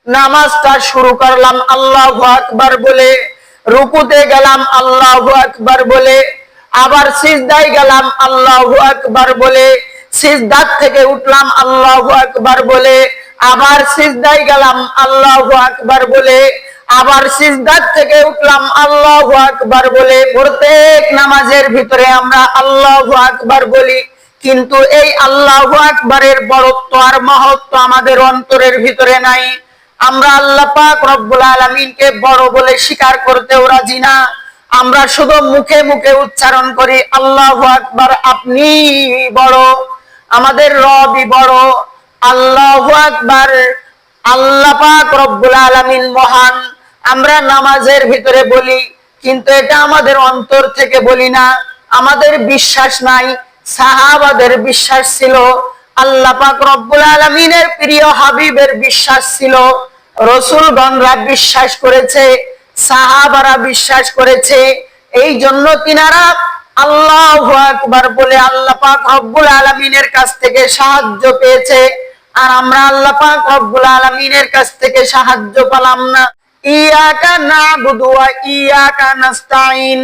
নামাজটা শুরু করলাম আল্লাহু আকবার বলে, রুকুতে গেলাম আল্লাহু আকবার বলে, আবার সিজদায় গেলাম আল্লাহু আকবার বলে, সিজদার থেকে উঠলাম আল্লাহু আকবার বলে, আবার সিজদায় গেলাম আল্লাহু আকবার বলে, আবার সিজদার থেকে উঠলাম আল্লাহু আকবার বলে। প্রত্যেক নামাজের ভিতরে আমরা আল্লাহু আকবার বলি, কিন্তু এই আল্লাহু আকবারের বড়ত্ব আর মহত্ব আমাদের অন্তরের ভিতরে নাই। আমরা আল্লাহ পাক রব্বুল আলামিনকে বড় বলে স্বীকার করতেও রাজি না। আমরা শুধু মুখে মুখে উচ্চারণ করি আল্লাহু আকবার, আপনি বড়, আমাদের রবই বড়, আল্লাহু আকবার, আল্লাহ পাক রব্বুল আলামিন মহান। আমরা নামাজের ভিতরে বলি, কিন্তু এটা আমাদের অন্তর থেকে বলি না, আমাদের বিশ্বাস নাই। সাহাবাদের বিশ্বাস ছিল, আল্লাহ পাক রব্বুল আলামিনের প্রিয় হাবিবের বিশ্বাস ছিল, রাসূলগণরা বিশ্বাস করেছে, সাহাবারা বিশ্বাস করেছে। এই জন্য তিনারা আল্লাহু আকবার বলে আল্লাহ পাক রব্বুল আলামিনের কাছ থেকে সাহায্য পেয়েছে। আর আমরা আল্লাহ পাক রব্বুল আলামিনের কাছ থেকে সাহায্য পেলাম না। ইয়াকা নাবুদু ওয়া ইয়াকা নাস্তাইন,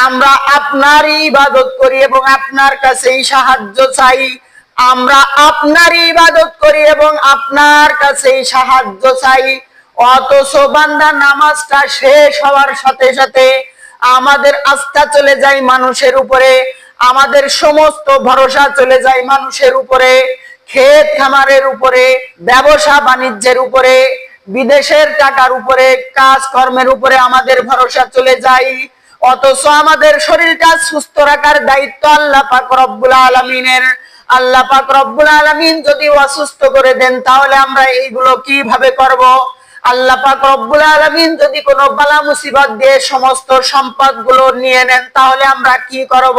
আমরা আপনারই ইবাদত করি এবং আপনার কাছেই সাহায্য চাই। আমরা আপনারই ইবাদত করি এবং আপনার কাছেই সাহায্য চাই। অথচ বান্দা নামাজটা শেষ হওয়ার সাথে সাথে আমাদের আস্থা চলে যায় মানুষের উপরে, আমাদের সমস্ত ভরসা চলে যায় মানুষের উপরে, ক্ষেত খামারের উপরে, ব্যবসা বাণিজ্যের উপরে, বিদেশের টাকার উপরে, কাজ কর্মের উপরে আমাদের ভরসা চলে যায়। অথচ আমাদের শরীরটা সুস্থ রাখার দায়িত্ব আল্লাহ পাক রব্বুল আলামিনের। আল্লাহ পাক রব্বুল আলামিন যদি অসুস্থ করে দেন তাহলে আমরা এইগুলো কিভাবে করব? আল্লাহ পাক রব্বুল আলামিন যদি কোনো বালা মুসিবত দিয়ে সমস্ত সম্পদ গুলো নিয়ে নেন তাহলে আমরা কি করব?